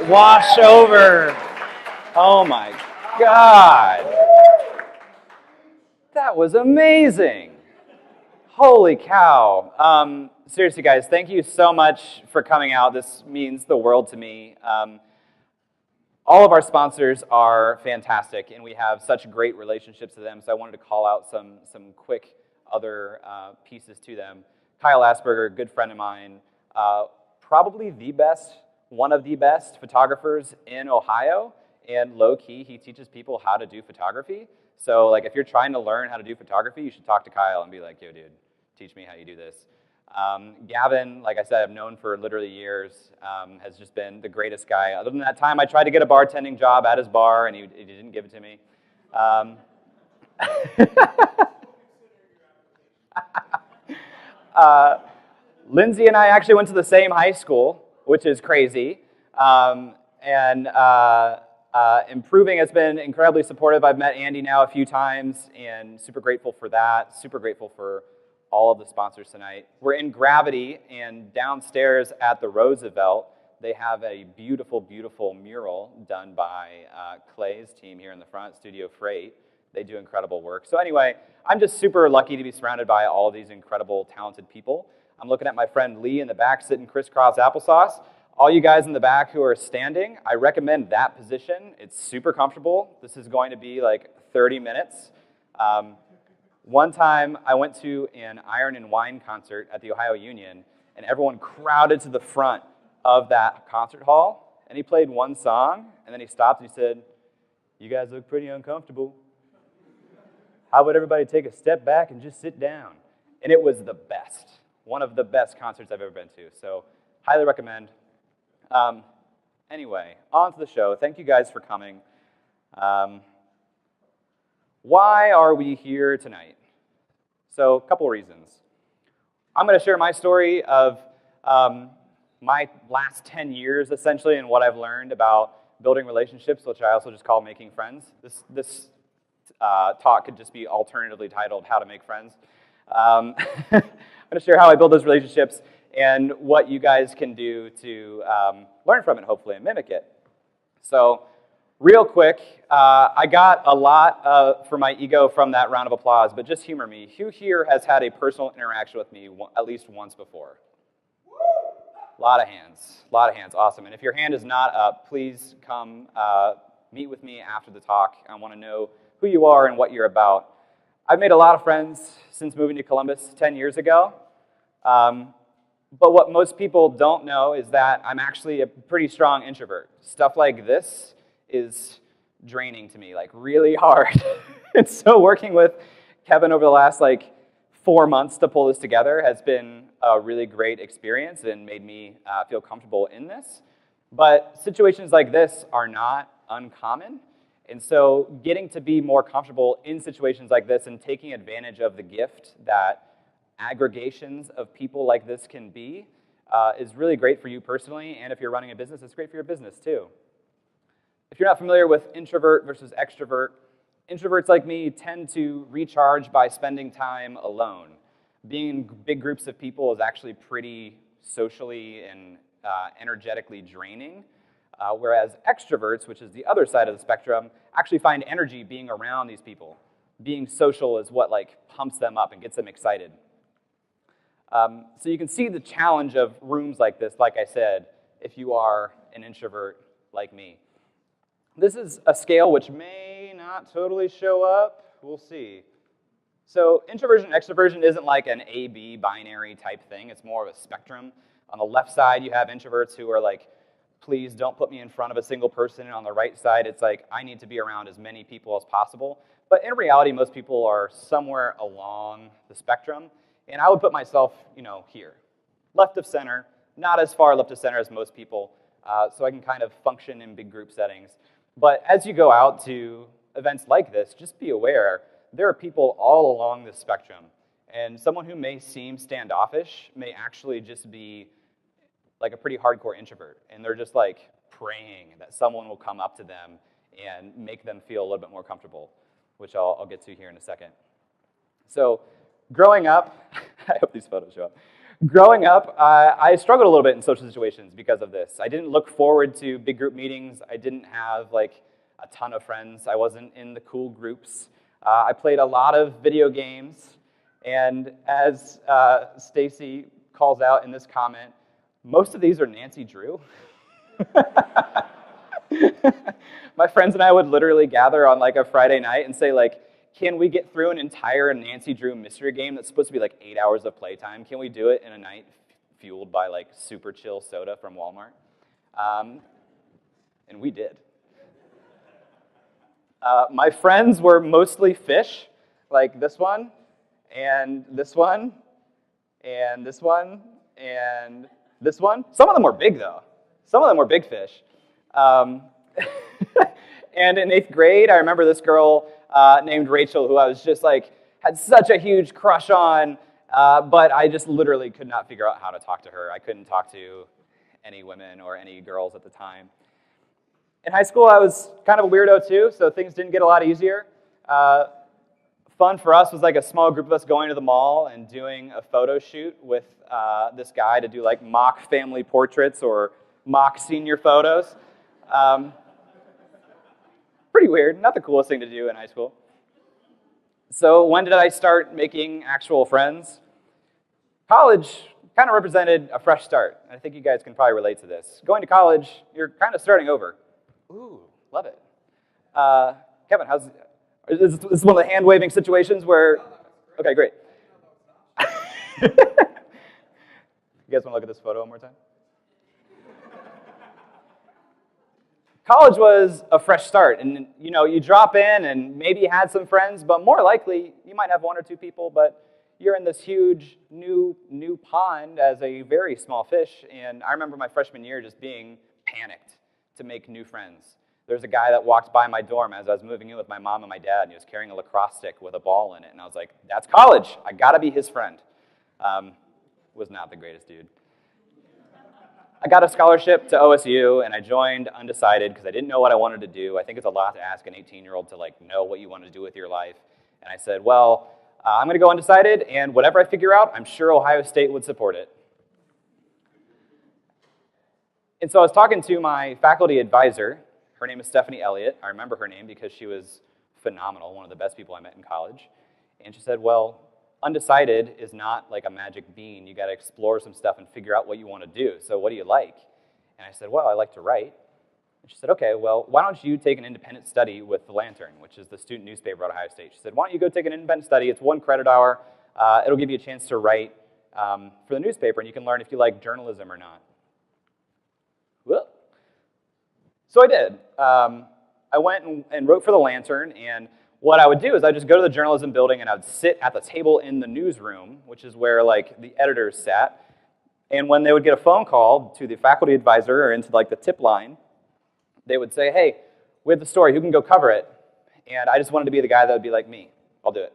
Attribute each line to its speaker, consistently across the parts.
Speaker 1: wash over. Oh my God. That was amazing. Holy cow. Seriously, guys, thank you so much for coming out. This means the world to me. All of our sponsors are fantastic, and we have such great relationships with them, so I wanted to call out some quick other pieces to them. Kyle Asperger, good friend of mine, probably one of the best photographers in Ohio, and low-key, he teaches people how to do photography. So like, if you're trying to learn how to do photography, you should talk to Kyle and be like, yo, dude, teach me how you do this. Gavin, like I said, I've known for literally years, has just been the greatest guy. Other than that time, I tried to get a bartending job at his bar, and he didn't give it to me. Lindsay and I actually went to the same high school, which is crazy. Improving has been incredibly supportive. I've met Andy now a few times, and super grateful for that. Super grateful for all of the sponsors tonight. We're in Gravity, and downstairs at the Roosevelt, they have a beautiful, beautiful mural done by Clay's team here in the front, Studio Freight. They do incredible work. So anyway, I'm just super lucky to be surrounded by all of these incredible, talented people. I'm looking at my friend Lee in the back sitting crisscross applesauce. All you guys in the back who are standing, I recommend that position. It's super comfortable. This is going to be like 30 minutes. One time, I went to an Iron and Wine concert at the Ohio Union, and everyone crowded to the front of that concert hall, and he played one song, and then he stopped and he said, "You guys look pretty uncomfortable. How about everybody take a step back and just sit down?" And it was the best. One of the best concerts I've ever been to, so highly recommend. Anyway, on to the show. Thank you guys for coming. Why are we here tonight? So, a couple reasons. I'm going to share my story of my last 10 years, essentially, and what I've learned about building relationships, which I also just call making friends. This talk could just be alternatively titled, How to Make Friends. I'm going to share how I build those relationships and what you guys can do to learn from it, hopefully, and mimic it. So, real quick, I got a lot for my ego from that round of applause, but just humor me. Who here has had a personal interaction with me at least once before? A lot of hands, awesome. And if your hand is not up, please come meet with me after the talk. I want to know who you are and what you're about. I've made a lot of friends since moving to Columbus 10 years ago. But what most people don't know is that I'm actually a pretty strong introvert. Stuff like this is draining to me, like really hard. And so working with Kevin over the last 4 months to pull this together has been a really great experience and made me feel comfortable in this. But situations like this are not uncommon. And so getting to be more comfortable in situations like this and taking advantage of the gift that aggregations of people like this can be is really great for you personally, and if you're running a business, it's great for your business too. If you're not familiar with introvert versus extrovert, introverts like me tend to recharge by spending time alone. Being in big groups of people is actually pretty socially and energetically draining, whereas extroverts, which is the other side of the spectrum, actually find energy being around these people. Being social is what pumps them up and gets them excited. So you can see the challenge of rooms like this, like I said, if you are an introvert like me. This is a scale which may not totally show up. We'll see. So introversion and extroversion isn't like an A-B binary type thing. It's more of a spectrum. On the left side, you have introverts who are like, please don't put me in front of a single person. And on the right side, it's like, I need to be around as many people as possible. But in reality, most people are somewhere along the spectrum. And I would put myself, here. Left of center, not as far left of center as most people, so I can kind of function in big group settings. But as you go out to events like this, just be aware, there are people all along the spectrum. And someone who may seem standoffish may actually just be like a pretty hardcore introvert. And they're just praying that someone will come up to them and make them feel a little bit more comfortable, which I'll get to here in a second. So growing up, I hope these photos show up. Growing up, I struggled a little bit in social situations because of this. I didn't look forward to big group meetings. I didn't have like a ton of friends. I wasn't in the cool groups. I played a lot of video games, and as Stacy calls out in this comment, most of these are Nancy Drew. My friends and I would literally gather on like a Friday night and say like, can we get through an entire Nancy Drew mystery game that's supposed to be like 8 hours of playtime? Can we do it in a night fueled by like super chill soda from Walmart? And we did. My friends were mostly fish, like this one, and this one, and this one, and this one. Some of them were big though. Some of them were big fish. And in 8th grade, I remember this girl named Rachel, who I was just like, had such a huge crush on, but I just literally could not figure out how to talk to her. I couldn't talk to any women or any girls at the time. In high school, I was kind of a weirdo too, so things didn't get a lot easier. Fun for us was like a small group of us going to the mall and doing a photo shoot with this guy to do like mock family portraits or mock senior photos. Pretty weird, not the coolest thing to do in high school. So when did I start making actual friends? College kind of represented a fresh start. I think you guys can probably relate to this. Going to college, you're kind of starting over. Ooh, love it. Kevin, is this one of the hand-waving situations where, okay, great. You guys want to look at this photo one more time? College was a fresh start, and you know, you drop in and maybe you had some friends, but more likely you might have 1 or 2 people, but you're in this huge new pond as a very small fish. And I remember my freshman year just being panicked to make new friends. There's a guy that walked by my dorm as I was moving in with my mom and my dad, and he was carrying a lacrosse stick with a ball in it, and I was like, that's college, I gotta be his friend. Was not the greatest dude. I got a scholarship to OSU, and I joined undecided because I didn't know what I wanted to do. I think it's a lot to ask an 18-year-old to like know what you want to do with your life. And I said, well, I'm going to go undecided, and whatever I figure out, I'm sure Ohio State would support it. And so I was talking to my faculty advisor. Her name is Stephanie Elliott. I remember her name because she was phenomenal, one of the best people I met in college. And she said, well, undecided is not like a magic bean. You got to explore some stuff and figure out what you want to do. So what do you like? And I said, well, I like to write. And she said, okay, well, why don't you take an independent study with The Lantern, which is the student newspaper at Ohio State. She said, why don't you go take an independent study? It's 1 credit hour. It'll give you a chance to write for the newspaper, and you can learn if you like journalism or not. Well, so I did. I went and wrote for The Lantern, and what I would do is I'd just go to the journalism building and I would sit at the table in the newsroom, which is where like the editors sat. And when they would get a phone call to the faculty advisor or into like the tip line, they would say, hey, we have the story, who can go cover it? And I just wanted to be the guy that would be like me. I'll do it.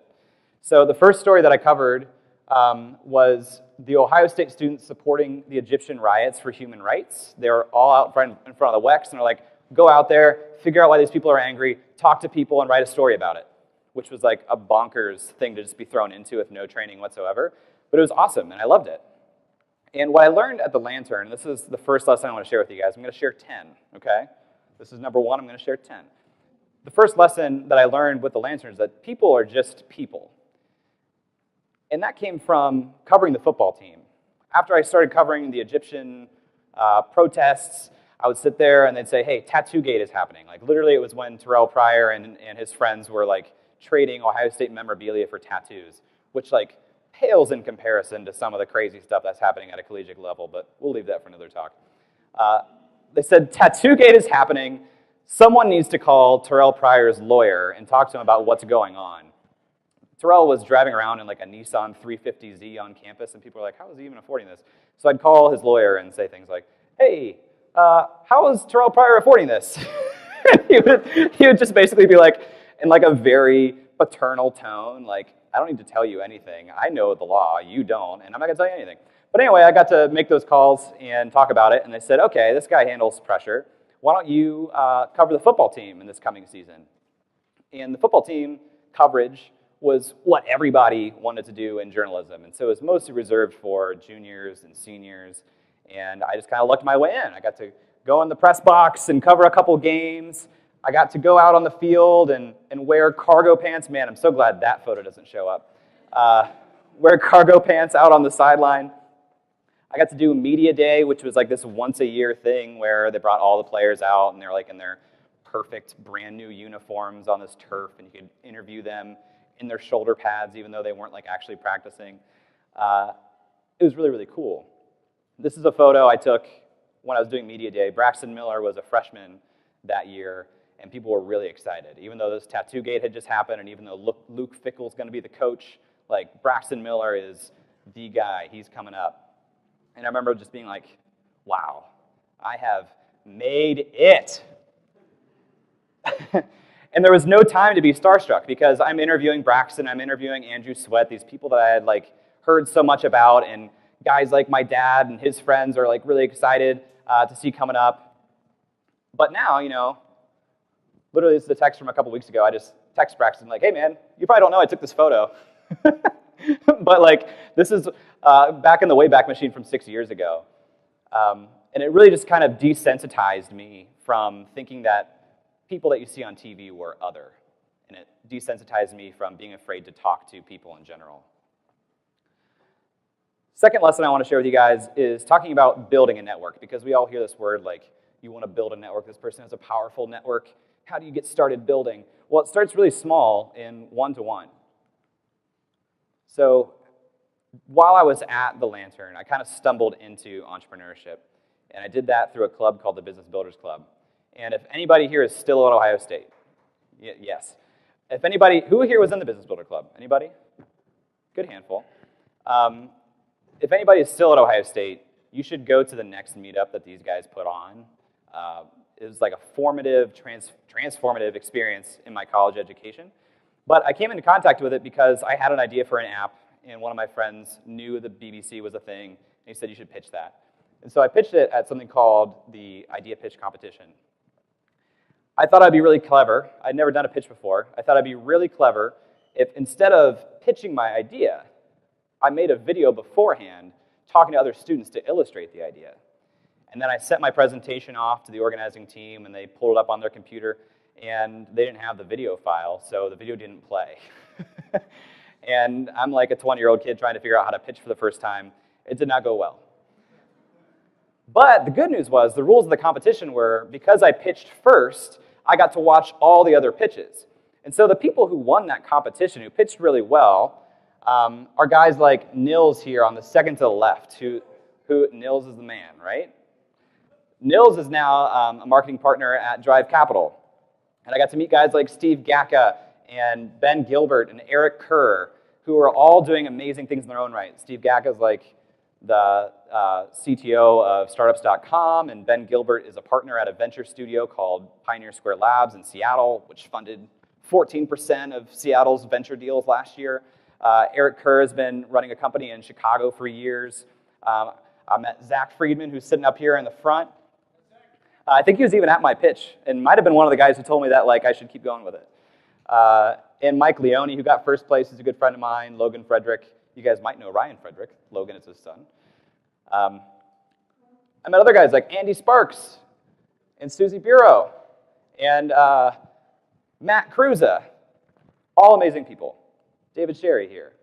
Speaker 1: So the first story that I covered was the Ohio State students supporting the Egyptian riots for human rights. They were all out in front of the WEX, and they're like, go out there, figure out why these people are angry, talk to people, and write a story about it, which was like a bonkers thing to just be thrown into with no training whatsoever. But it was awesome, and I loved it. And what I learned at The Lantern, this is the first lesson I want to share with you guys. I'm going to share 10, okay? This is number 1, I'm going to share 10. The first lesson that I learned with The Lantern is that people are just people. And that came from covering the football team. After I started covering the Egyptian protests, I would sit there and they'd say, hey, Tattoo-gate is happening. Like literally it was when Terrell Pryor and his friends were like trading Ohio State memorabilia for tattoos, which like pales in comparison to some of the crazy stuff that's happening at a collegiate level, but we'll leave that for another talk. They said, Tattoo-gate is happening. Someone needs to call Terrell Pryor's lawyer and talk to him about what's going on. Terrell was driving around in like a Nissan 350Z on campus, and people were like, how is he even affording this? So I'd call his lawyer and say things like, hey, how is Terrell Pryor affording this? he would just basically be like, in like a very paternal tone, like, I don't need to tell you anything. I know the law, you don't, and I'm not gonna tell you anything. But anyway, I got to make those calls and talk about it, and they said, okay, this guy handles pressure. Why don't you cover the football team in this coming season? And the football team coverage was what everybody wanted to do in journalism. And so it was mostly reserved for juniors and seniors. And I just kind of lucked my way in. I got to go in the press box and cover a couple games. I got to go out on the field and wear cargo pants. Man, I'm so glad that photo doesn't show up. Wear cargo pants out on the sideline. I got to do media day, which was like this once-a-year thing where they brought all the players out, and they're like in their perfect brand new uniforms on this turf, and you could interview them in their shoulder pads, even though they weren't like actually practicing. It was really, really cool. This is a photo I took when I was doing media day. Braxton Miller was a freshman that year, and people were really excited. Even though this tattoo gate had just happened, and even though Luke Fickell's going to be the coach, like Braxton Miller is the guy. He's coming up. And I remember just being like, wow, I have made it. And there was no time to be starstruck because I'm interviewing Braxton, I'm interviewing Andrew Sweat, these people that I had like heard so much about, and guys like my dad and his friends are like really excited to see coming up. But now, you know, literally this is a text from a couple weeks ago. I just text Braxton like, hey man, you probably don't know I took this photo. But like, this is back in the Wayback Machine from 6 years ago. And it really just kind of desensitized me from thinking that people that you see on TV were other. And it desensitized me from being afraid to talk to people in general. Second lesson I want to share with you guys is talking about building a network, because we all hear this word like, you want to build a network, this person has a powerful network. How do you get started building? Well, it starts really small in one-to-one. So while I was at the Lantern, I kind of stumbled into entrepreneurship. And I did that through a club called the Business Builders Club. And if anybody here is still at Ohio State, yes. If anybody, who here was in the Business Builder Club? Anybody? Good handful. If anybody is still at Ohio State, you should go to the next meetup that these guys put on. It was like a formative, transformative experience in my college education. But I came into contact with it because I had an idea for an app, and one of my friends knew the BBC was a thing, and he said, you should pitch that. And so I pitched it at something called the Idea Pitch Competition. I thought I'd be really clever. I'd never done a pitch before. I thought I'd be really clever if instead of pitching my idea, I made a video beforehand talking to other students to illustrate the idea. And then I sent my presentation off to the organizing team, and they pulled it up on their computer, and they didn't have the video file, so the video didn't play. And I'm like a 20-year-old kid trying to figure out how to pitch for the first time. It did not go well. But the good news was the rules of the competition were, because I pitched first, I got to watch all the other pitches. And so the people who won that competition, who pitched really well, are guys like Nils here on the second to the left, who Nils is the man, right? Nils is now a marketing partner at Drive Capital. And I got to meet guys like Steve Gacka and Ben Gilbert and Eric Kerr, who are all doing amazing things in their own right. Steve Gacka is like the CTO of startups.com, and Ben Gilbert is a partner at a venture studio called Pioneer Square Labs in Seattle, which funded 14% of Seattle's venture deals last year. Eric Kerr has been running a company in Chicago for years. I met Zach Friedman, who's sitting up here in the front. I think he was even at my pitch, and might have been one of the guys who told me that like I should keep going with it. And Mike Leone, who got first place, is a good friend of mine. Logan Frederick. You guys might know Ryan Frederick. Logan is his son. I met other guys like Andy Sparks and Susie Bureau and Matt Cruza. All amazing people. David Sherry here.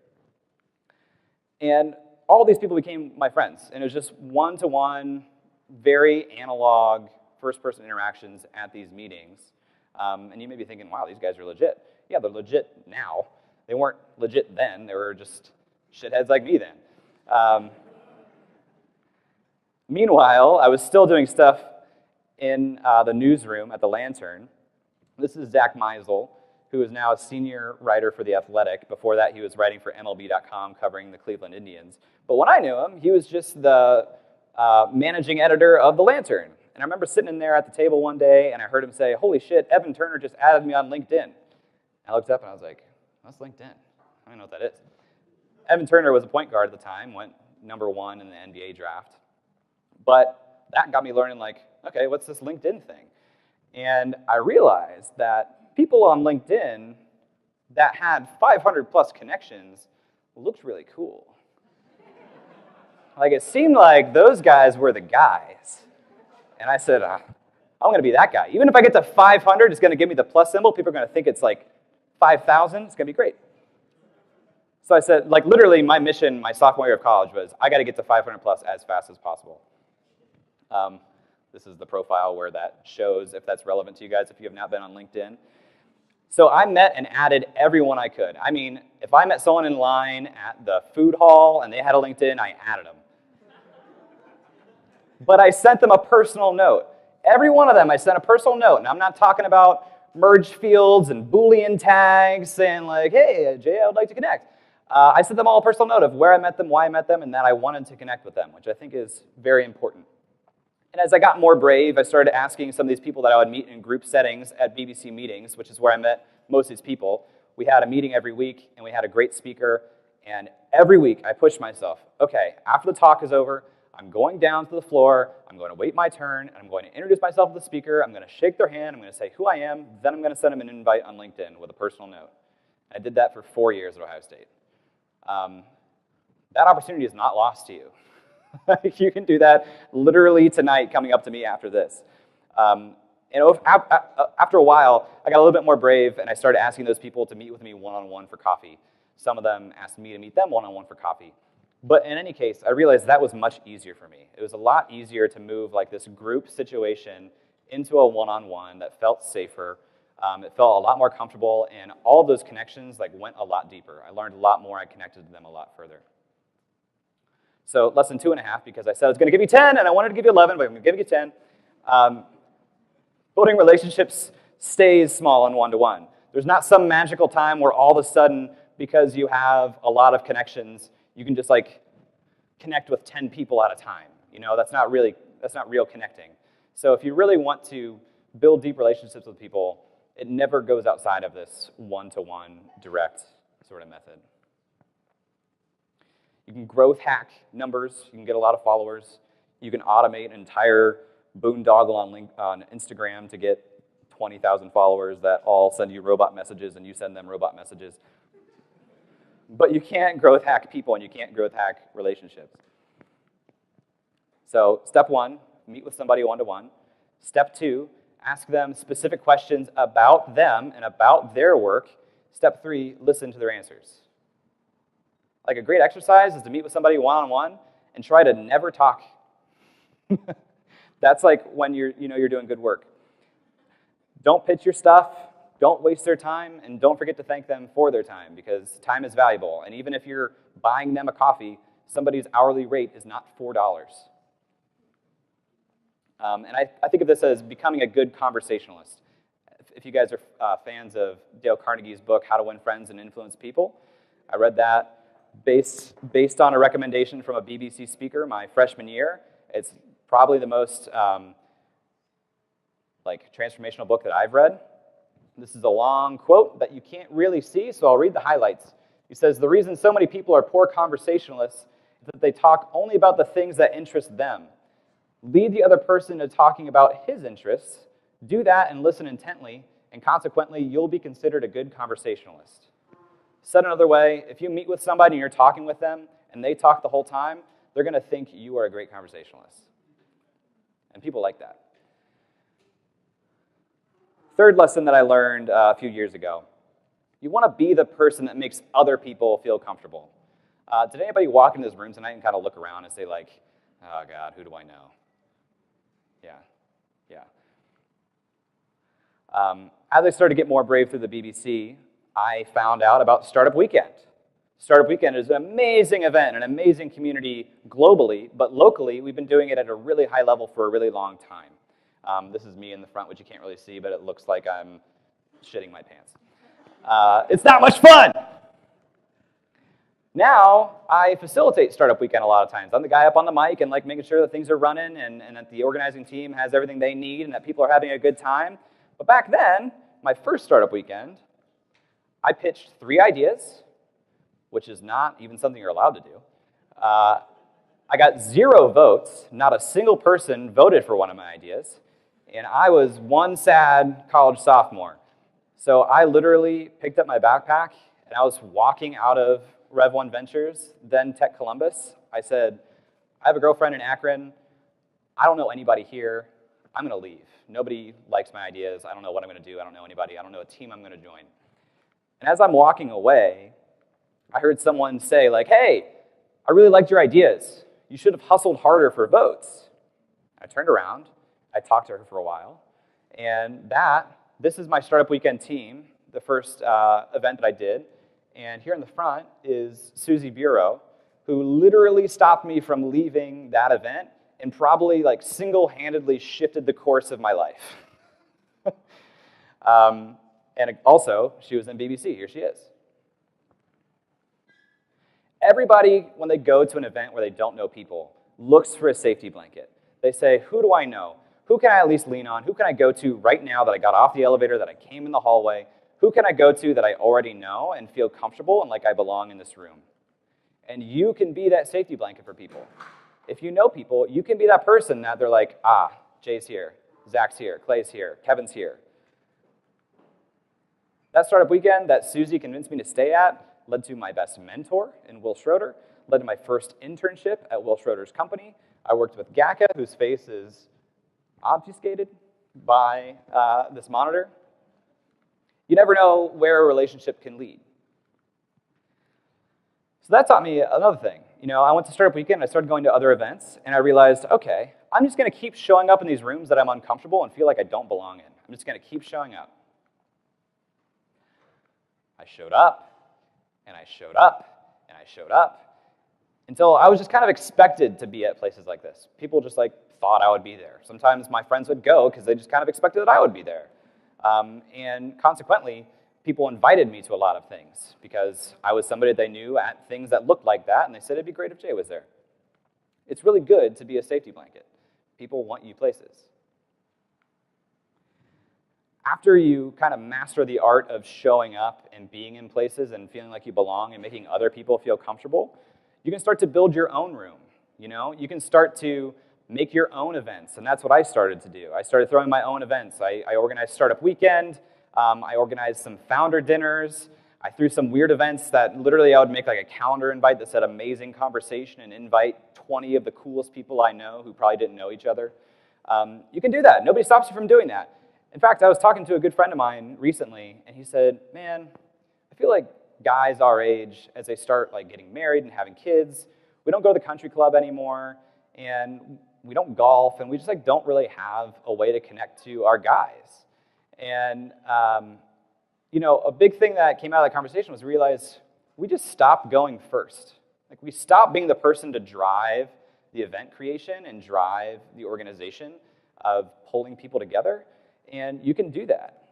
Speaker 1: And all these people became my friends. And it was just one-to-one, very analog, first-person interactions at these meetings. And you may be thinking, wow, these guys are legit. Yeah, they're legit now. They weren't legit then. They were just shitheads like me then. Meanwhile, I was still doing stuff in the newsroom at the Lantern. This is Zach Meisel, who is now a senior writer for The Athletic. Before that, he was writing for MLB.com, covering the Cleveland Indians. But when I knew him, he was just the managing editor of the Lantern. And I remember sitting in there at the table one day, and I heard him say, holy shit, Evan Turner just added me on LinkedIn. I looked up, and I was like, what's LinkedIn? I don't know what that is. Evan Turner was a point guard at the time, went #1 in the NBA draft. But that got me learning, like, okay, what's this LinkedIn thing? And I realized that people on LinkedIn that had 500 plus connections looked really cool. Like, it seemed like those guys were the guys. And I said, I'm going to be that guy. Even if I get to 500, it's going to give me the plus symbol. People are going to think it's like 5,000. It's going to be great. So I said, like, literally my mission my sophomore year of college was, I got to get to 500 plus as fast as possible. This is the profile where that shows if that's relevant to you guys if you have not been on LinkedIn. So I met and added everyone I could. I mean, if I met someone in line at the food hall and they had a LinkedIn, I added them. But I sent them a personal note. Every one of them, I sent a personal note. And I'm not talking about merge fields and Boolean tags saying like, hey, Jay, I would like to connect. I sent them all a personal note of where I met them, why I met them, and that I wanted to connect with them, which I think is very important. And as I got more brave, I started asking some of these people that I would meet in group settings at BBC meetings, which is where I met most of these people. We had a meeting every week, and we had a great speaker. And every week, I pushed myself, okay, after the talk is over, I'm going down to the floor, I'm going to wait my turn, and I'm going to introduce myself to the speaker, I'm going to shake their hand, I'm going to say who I am, then I'm going to send them an invite on LinkedIn with a personal note. I did that for 4 years at Ohio State. That opportunity is not lost to you. You can do that literally tonight coming up to me after this. After a while, I got a little bit more brave, and I started asking those people to meet with me one-on-one for coffee. Some of them asked me to meet them one-on-one for coffee. But in any case, I realized that was much easier for me. It was a lot easier to move like this group situation into a one-on-one that felt safer. It felt a lot more comfortable, and all of those connections like went a lot deeper. I learned a lot more. I connected to them a lot further. So lesson 2.5, because I said I was going to give you 10, and I wanted to give you 11, but I'm going to give you 10. Building relationships stays small and one-to-one. There's not some magical time where all of a sudden, because you have a lot of connections, you can just like connect with 10 people at a time. You know, that's not real connecting. So if you really want to build deep relationships with people, it never goes outside of this one-to-one direct sort of method. You can growth hack numbers. You can get a lot of followers. You can automate an entire boondoggle on Instagram to get 20,000 followers that all send you robot messages and you send them robot messages. But you can't growth hack people and you can't growth hack relationships. So step 1, meet with somebody one-to-one. Step 2, ask them specific questions about them and about their work. Step 3, listen to their answers. Like a great exercise is to meet with somebody one-on-one and try to never talk. That's like when you're doing good work. Don't pitch your stuff, don't waste their time, and don't forget to thank them for their time, because time is valuable. And even if you're buying them a coffee, somebody's hourly rate is not $4. And I think of this as becoming a good conversationalist. If you guys are fans of Dale Carnegie's book, How to Win Friends and Influence People, I read that based on a recommendation from a BBC speaker my freshman year. It's probably the most transformational book that I've read. This is a long quote that you can't really see, so I'll read the highlights. He says, "The reason so many people are poor conversationalists is that they talk only about the things that interest them. Lead the other person to talking about his interests. Do that and listen intently, and consequently, you'll be considered a good conversationalist." Said another way, if you meet with somebody and you're talking with them and they talk the whole time, they're going to think you are a great conversationalist. And people like that. Third lesson that I learned a few years ago. You want to be the person that makes other people feel comfortable. Did anybody walk into this room tonight and kind of look around and say like, oh God, who do I know? Yeah. As I started to get more brave through the BBC, I found out about Startup Weekend. Startup Weekend is an amazing event, an amazing community globally, but locally, we've been doing it at a really high level for a really long time. This is me in the front, which you can't really see, but it looks like I'm shitting my pants. It's not much fun! Now, I facilitate Startup Weekend a lot of times. I'm the guy up on the mic and like making sure that things are running and that the organizing team has everything they need and that people are having a good time. But back then, my first Startup Weekend, I pitched 3 ideas, which is not even something you're allowed to do. I got 0 votes. Not a single person voted for one of my ideas. And I was one sad college sophomore. So I literally picked up my backpack, and I was walking out of Rev 1 Ventures, then Tech Columbus. I said, I have a girlfriend in Akron. I don't know anybody here. I'm going to leave. Nobody likes my ideas. I don't know what I'm going to do. I don't know anybody. I don't know a team I'm going to join. And as I'm walking away, I heard someone say, like, hey, I really liked your ideas. You should have hustled harder for votes. I turned around. I talked to her for a while. And this is my Startup Weekend team, the first event that I did. And here in the front is Susie Bureau, who literally stopped me from leaving that event and probably like single-handedly shifted the course of my life. And also, she was in BBC. Here she is. Everybody, when they go to an event where they don't know people, looks for a safety blanket. They say, who do I know? Who can I at least lean on? Who can I go to right now that I got off the elevator, that I came in the hallway? Who can I go to that I already know and feel comfortable and like I belong in this room? And you can be that safety blanket for people. If you know people, you can be that person that they're like, Jay's here, Zach's here, Clay's here, Kevin's here. That Startup Weekend that Susie convinced me to stay at led to my best mentor in Will Schroeder, led to my first internship at Will Schroeder's company. I worked with Gaka, whose face is obfuscated by this monitor. You never know where a relationship can lead. So that taught me another thing. I went to Startup Weekend, I started going to other events, and I realized, okay, I'm just going to keep showing up in these rooms that I'm uncomfortable and feel like I don't belong in. I'm just going to keep showing up. I showed up, and I showed up, and I showed up, until I was just kind of expected to be at places like this. People just thought I would be there. Sometimes my friends would go because they just kind of expected that I would be there. And consequently, people invited me to a lot of things because I was somebody they knew at things that looked like that, and they said it'd be great if Jay was there. It's really good to be a safety blanket. People want you places. After you kind of master the art of showing up and being in places and feeling like you belong and making other people feel comfortable, you can start to build your own room. You can start to make your own events, and that's what I started to do. I started throwing my own events. I organized Startup Weekend. I organized some founder dinners. I threw some weird events that literally I would make a calendar invite that said amazing conversation and invite 20 of the coolest people I know who probably didn't know each other. You can do that. Nobody stops you from doing that. In fact, I was talking to a good friend of mine recently, and he said, man, I feel like guys our age, as they start getting married and having kids, we don't go to the country club anymore, and we don't golf, and we just don't really have a way to connect to our guys. And, a big thing that came out of that conversation was realize we just stopped going first. We stopped being the person to drive the event creation and drive the organization of pulling people together, and you can do that.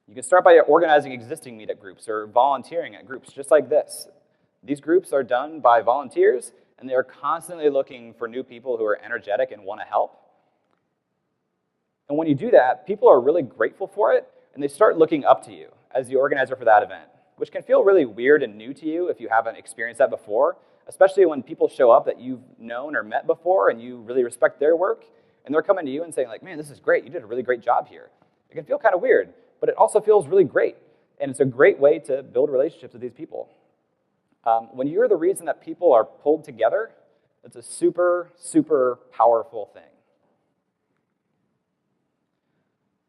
Speaker 1: You can start by organizing existing meetup groups or volunteering at groups just like this. These groups are done by volunteers, and they are constantly looking for new people who are energetic and want to help. And when you do that, people are really grateful for it, and they start looking up to you as the organizer for that event, which can feel really weird and new to you if you haven't experienced that before, especially when people show up that you've known or met before and you really respect their work, and they're coming to you and saying, man, this is great. You did a really great job here. It can feel kind of weird, but it also feels really great, and it's a great way to build relationships with these people. When you're the reason that people are pulled together, it's a super, super powerful thing.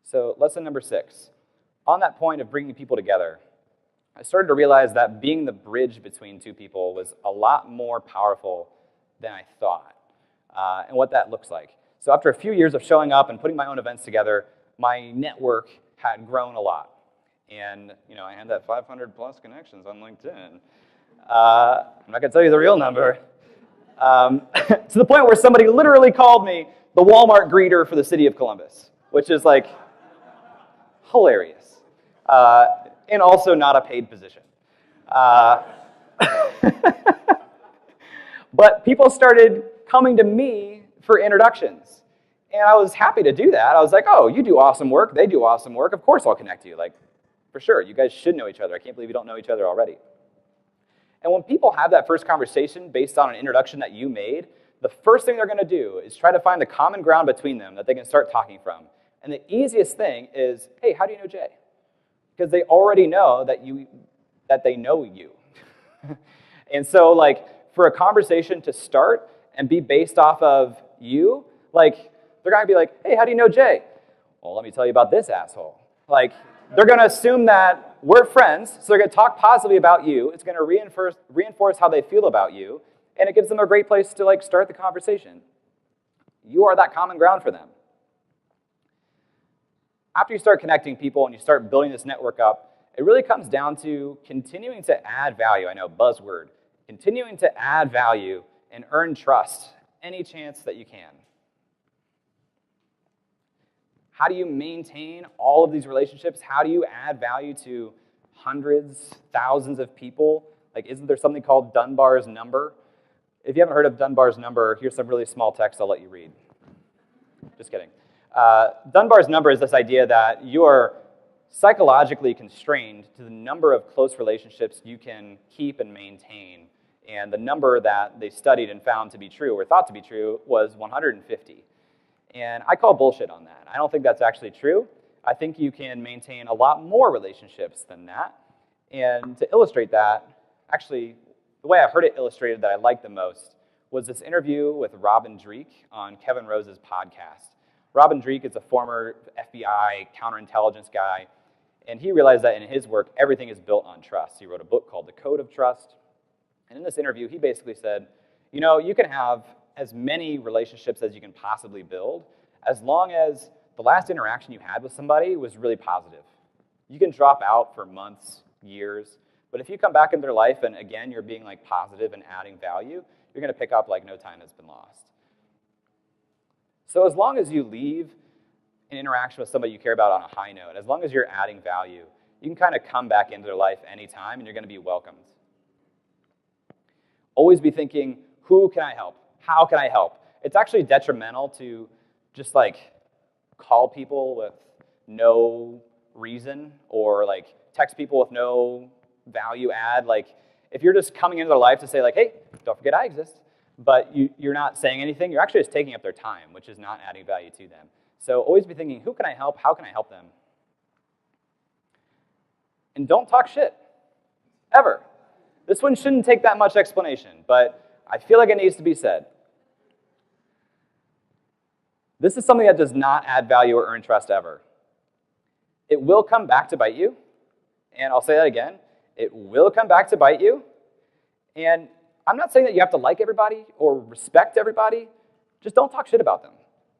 Speaker 1: So lesson number 6. On that point of bringing people together, I started to realize that being the bridge between two people was a lot more powerful than I thought, and what that looks like. So after a few years of showing up and putting my own events together, my network had grown a lot. And I had that 500 plus connections on LinkedIn. I'm not going to tell you the real number. To the point where somebody literally called me the Walmart greeter for the city of Columbus, which is hilarious. And also not a paid position. But people started coming to me for introductions. And I was happy to do that. I was like, oh, you do awesome work. They do awesome work. Of course I'll connect you. For sure, you guys should know each other. I can't believe you don't know each other already. And when people have that first conversation based on an introduction that you made, the first thing they're going to do is try to find the common ground between them that they can start talking from. And the easiest thing is, hey, how do you know Jay? because they already know that they know you. And so like for a conversation to start and be based off of you, like they're gonna be like, hey, how do you know Jay? Well, let me tell you about this asshole. Like they're gonna assume that we're friends, so they're gonna talk positively about you. It's gonna reinforce how they feel about you, and it gives them a great place to like start the conversation. You are that common ground for them. After you start connecting people and you start building this network up, it really comes down to continuing to add value. I know, buzzword. Continuing to add value and earn trust any chance that you can. How do you maintain all of these relationships? How do you add value to hundreds, thousands of people? Like, isn't there something called Dunbar's number? If you haven't heard of Dunbar's number, here's some really small text I'll let you read. Just kidding. Dunbar's number is this idea that you're psychologically constrained to the number of close relationships you can keep and maintain. And the number that they studied and found to be true, or thought to be true, was 150. And I call bullshit on that. I don't think that's actually true. I think you can maintain a lot more relationships than that. And to illustrate that, actually, the way I heard it illustrated that I liked the most was this interview with Robin Dreeke on Kevin Rose's podcast. Robin Dreeke is a former FBI counterintelligence guy, and he realized that in his work, everything is built on trust. He wrote a book called The Code of Trust. And in this interview, he basically said, you know, you can have as many relationships as you can possibly build, as long as the last interaction you had with somebody was really positive. You can drop out for months, years, but if you come back into their life and again, you're being like positive and adding value, you're gonna pick up like no time has been lost. So as long as you leave an interaction with somebody you care about on a high note, as long as you're adding value, you can kind of come back into their life anytime and you're gonna be welcomed. Always be thinking, who can I help? How can I help? It's actually detrimental to just like call people with no reason or like text people with no value add. Like if you're just coming into their life to say like, hey, don't forget I exist, but you're not saying anything, you're actually just taking up their time, which is not adding value to them. So always be thinking, who can I help? How can I help them? And don't talk shit, ever. This one shouldn't take that much explanation, but I feel like it needs to be said. This is something that does not add value or earn trust ever. It will come back to bite you, and I'll say that again. It will come back to bite you, and I'm not saying that you have to like everybody or respect everybody. Just don't talk shit about them.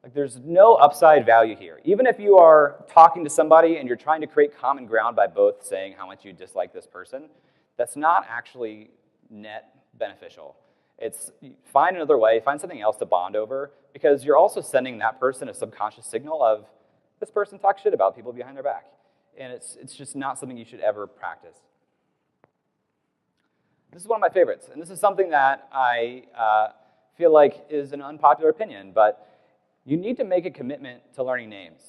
Speaker 1: Like, there's no upside value here. Even if you are talking to somebody and you're trying to create common ground by both saying how much you dislike this person, that's not actually net beneficial. It's find another way, find something else to bond over, because you're also sending that person a subconscious signal of, this person talks shit about people behind their back. And it's just not something you should ever practice. This is one of my favorites, and this is something that I feel like is an unpopular opinion, but you need to make a commitment to learning names.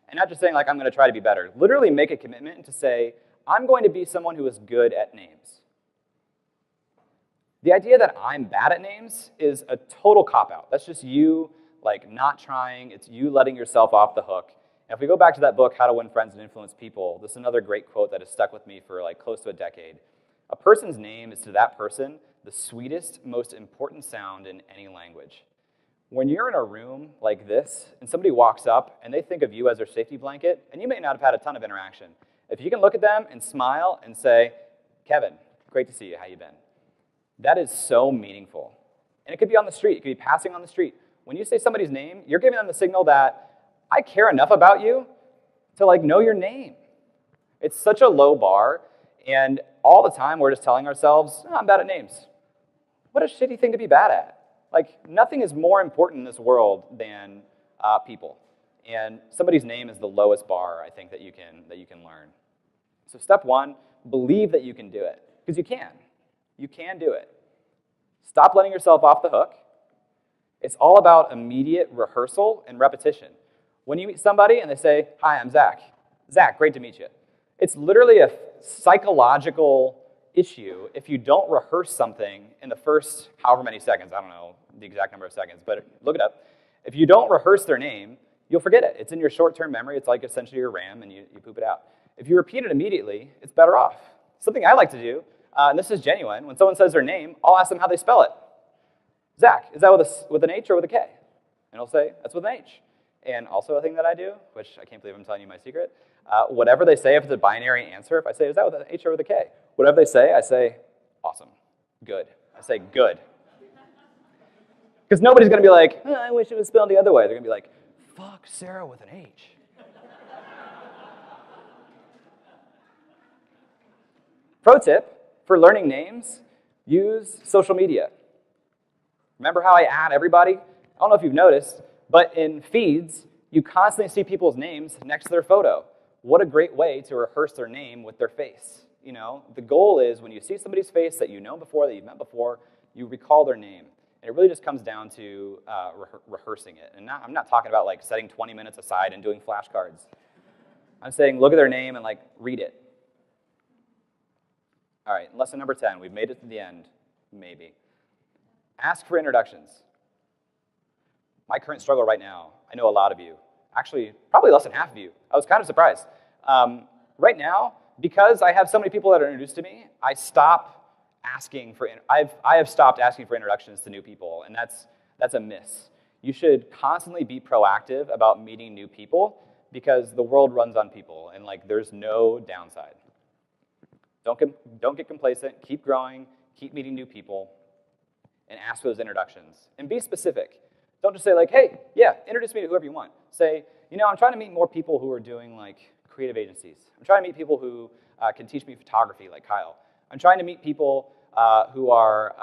Speaker 1: And not just saying, like, I'm going to try to be better. Literally make a commitment to say, I'm going to be someone who is good at names. The idea that I'm bad at names is a total cop-out. That's just you, like, not trying. It's you letting yourself off the hook. And if we go back to that book, How to Win Friends and Influence People, this is another great quote that has stuck with me for, like, close to a decade. A person's name is to that person the sweetest, most important sound in any language. When you're in a room like this, and somebody walks up, and they think of you as their safety blanket, and you may not have had a ton of interaction, if you can look at them and smile and say, Kevin, great to see you, how you been? That is so meaningful. And it could be on the street, it could be passing on the street. When you say somebody's name, you're giving them the signal that I care enough about you to like know your name. It's such a low bar, and all the time we're just telling ourselves, oh, I'm bad at names. What a shitty thing to be bad at. Like, nothing is more important in this world than people. And somebody's name is the lowest bar, I think, that you can learn. So step one, believe that you can do it. Because you can. You can do it. Stop letting yourself off the hook. It's all about immediate rehearsal and repetition. When you meet somebody and they say, hi, I'm Zach. Zach, great to meet you. It's literally a psychological issue if you don't rehearse something in the first however many seconds. I don't know the exact number of seconds, but look it up. If you don't rehearse their name, you'll forget it. It's in your short-term memory. It's like essentially your RAM, and you poop it out.
Speaker 2: If you repeat it immediately, it's better off. Something I like to do, and this is genuine, when someone says their name, I'll ask them how they spell it. Zach, is that with an H or with a K? And I'll say, that's with an H. And also a thing that I do, which I can't believe I'm telling you my secret, whatever they say, if it's a binary answer, if I say, is that with an H or with a K? Whatever they say, I say, awesome, good. I say, good. Because nobody's going to be like, I wish it was spelled the other way. They're going to be like, fuck Sarah with an H. Pro tip for learning names, use social media. Remember how I add everybody? I don't know if you've noticed, but in feeds, you constantly see people's names next to their photo. What a great way to rehearse their name with their face. You know, the goal is when you see somebody's face that you know before, that you've met before, you recall their name. And it really just comes down to rehearsing it. And I'm not talking about like setting 20 minutes aside and doing flashcards. I'm saying look at their name and like read it. All right, lesson number 10. We've made it to the end, maybe. Ask for introductions. My current struggle right now, I know a lot of you, actually probably less than half of you. I was kind of surprised. Right now, because I have so many people that are introduced to me, I have stopped asking for introductions to new people, and that's a miss. You should constantly be proactive about meeting new people because the world runs on people, and like there's no downside. Don't get complacent. Keep growing. Keep meeting new people, and ask for those introductions. And be specific. Don't just say like, hey, yeah, introduce me to whoever you want. Say, I'm trying to meet more people who are doing like creative agencies. I'm trying to meet people who can teach me photography like Kyle. I'm trying to meet people who are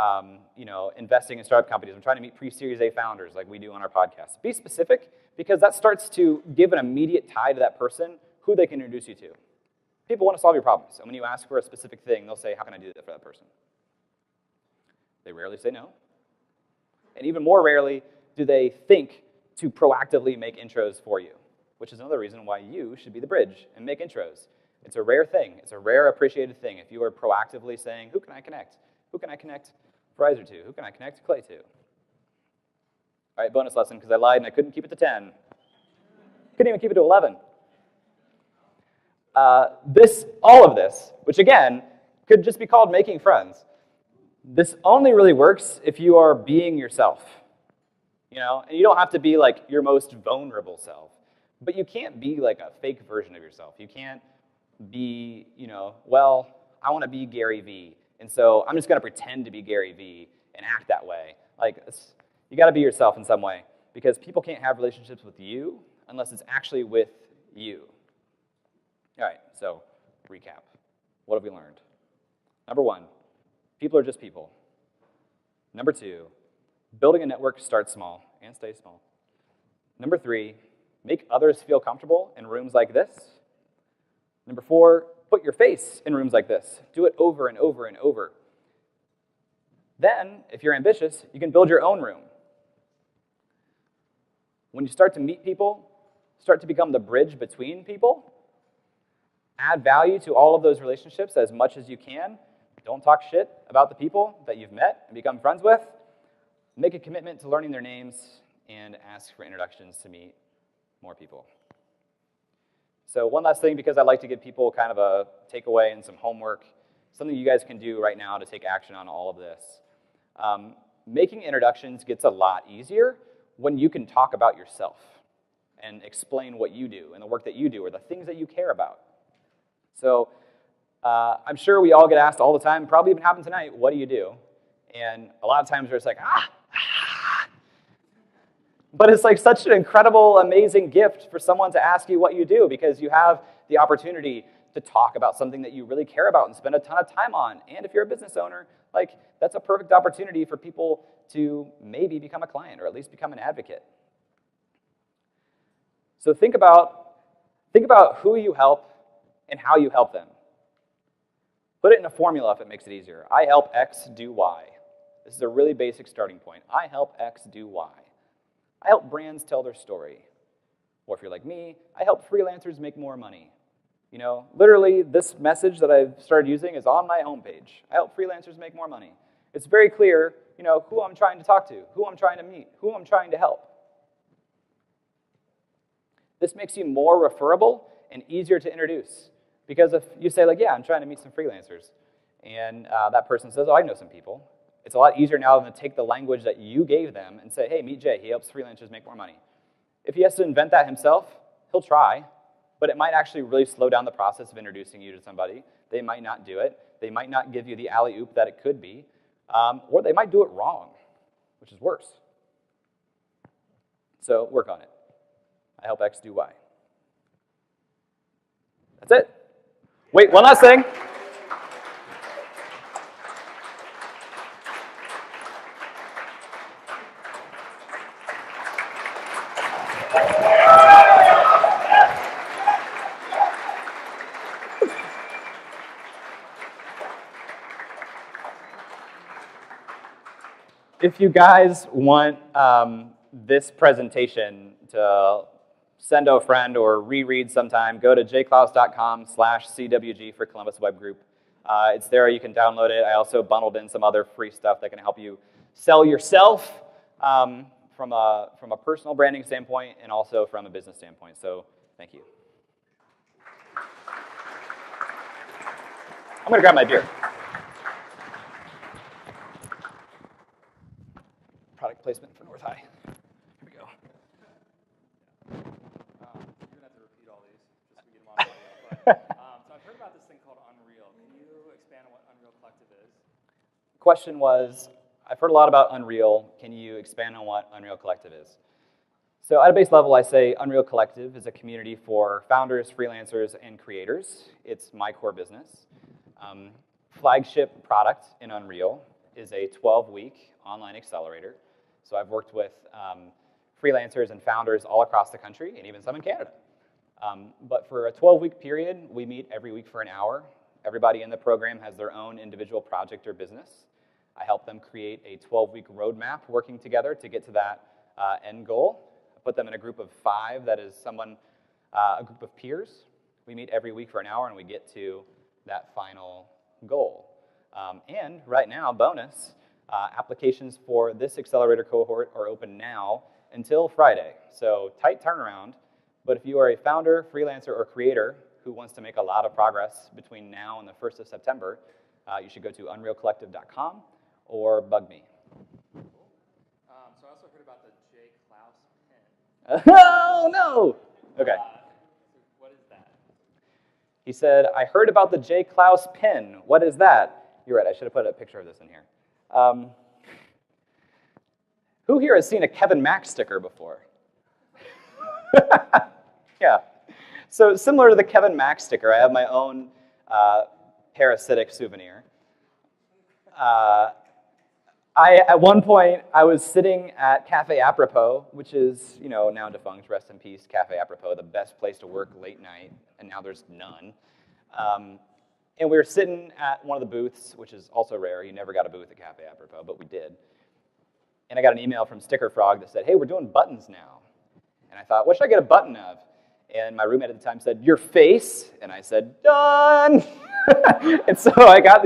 Speaker 2: investing in startup companies. I'm trying to meet pre-Series A founders like we do on our podcast. Be specific because that starts to give an immediate tie to that person who they can introduce you to. People want to solve your problems, and when you ask for a specific thing, they'll say, how can I do that for that person? They rarely say no. And even more rarely do they think to proactively make intros for you, which is another reason why you should be the bridge and make intros. It's a rare thing. It's a rare, appreciated thing if you are proactively saying, who can I connect? Who can I connect Verizon to? Who can I connect Clay to? All right, bonus lesson, because I lied and I couldn't keep it to 10. Couldn't even keep it to 11. All of this, which again, could just be called making friends. This only really works if you are being yourself. And you don't have to be like your most vulnerable self, but you can't be like a fake version of yourself. You can't be, I want to be Gary Vee, and so I'm just going to pretend to be Gary Vee and act that way. Like, you got to be yourself in some way, because people can't have relationships with you unless it's actually with you. All right, so recap. What have we learned? Number 1, people are just people. Number 2, building a network starts small and stays small. Number 3, make others feel comfortable in rooms like this. Number 4, put your face in rooms like this. Do it over and over and over. Then, if you're ambitious, you can build your own room. When you start to meet people, start to become the bridge between people, add value to all of those relationships as much as you can. Don't talk shit about the people that you've met and become friends with. Make a commitment to learning their names and ask for introductions to meet more people. So one last thing, because I like to give people kind of a takeaway and some homework, something you guys can do right now to take action on all of this. Making introductions gets a lot easier when you can talk about yourself and explain what you do and the work that you do or the things that you care about. So I'm sure we all get asked all the time, probably even happened tonight, what do you do? And a lot of times we're just like, But it's like such an incredible, amazing gift for someone to ask you what you do, because you have the opportunity to talk about something that you really care about and spend a ton of time on. And if you're a business owner, like that's a perfect opportunity for people to maybe become a client or at least become an advocate. So think about who you help and how you help them. Put it in a formula if it makes it easier. I help X do Y. This is a really basic starting point. I help X do Y. I help brands tell their story. Or if you're like me, I help freelancers make more money. Literally, this message that I've started using is on my homepage. I help freelancers make more money. It's very clear, who I'm trying to talk to, who I'm trying to meet, who I'm trying to help. This makes you more referable and easier to introduce. Because if you say, like, yeah, I'm trying to meet some freelancers, and that person says, oh, I know some people, it's a lot easier now than to take the language that you gave them and say, hey, meet Jay. He helps freelancers make more money. If he has to invent that himself, he'll try, but it might actually really slow down the process of introducing you to somebody. They might not do it. They might not give you the alley-oop that it could be, or they might do it wrong, which is worse. So work on it. I help X do Y. That's it. Wait, one last thing. If you guys want this presentation to send to a friend or reread sometime, go to jayclouse.com/CWG for Columbus Web Group. It's there. You can download it. I also bundled in some other free stuff that can help you sell yourself from a personal branding standpoint and also from a business standpoint. So thank you. I'm going to grab my beer. Product placement for North High. Here we go.
Speaker 3: You're going to have to repeat all these just so we get them on audio. So I've heard about this thing called Unreal. Can you expand on what Unreal Collective is?
Speaker 2: Question was, I've heard a lot about Unreal. Can you expand on what Unreal Collective is? So at a base level, I say Unreal Collective is a community for founders, freelancers, and creators. It's my core business. Flagship product in Unreal is a 12-week online accelerator. So I've worked with freelancers and founders all across the country, and even some in Canada. But for a 12-week period, we meet every week for an hour. Everybody in the program has their own individual project or business. I help them create a 12-week roadmap working together to get to that end goal. I put them in a group of 5 that is a group of peers. We meet every week for an hour, and we get to that final goal. And right now, bonus, applications for this accelerator cohort are open now until Friday. So tight turnaround, but if you are a founder, freelancer, or creator who wants to make a lot of progress between now and the 1st of September, you should go to unrealcollective.com or bug me.
Speaker 3: Cool. So I also heard about the Jay Clouse pen.
Speaker 2: Oh, no! Okay.
Speaker 3: What is that?
Speaker 2: He said, I heard about the Jay Clouse pin. What is that? You're right, I should have put a picture of this in here. Who here has seen a Kevin Mack sticker before? Yeah. So similar to the Kevin Mack sticker, I have my own parasitic souvenir. At one point, I was sitting at Cafe Apropos, which is, now defunct, rest in peace, Cafe Apropos, the best place to work late night, and now there's none. And we were sitting at one of the booths, which is also rare. You never got a booth at Cafe Apropos, but we did. And I got an email from Sticker Frog that said, hey, we're doing buttons now. And I thought, what should I get a button of? And my roommate at the time said, your face. And I said, done. And so I got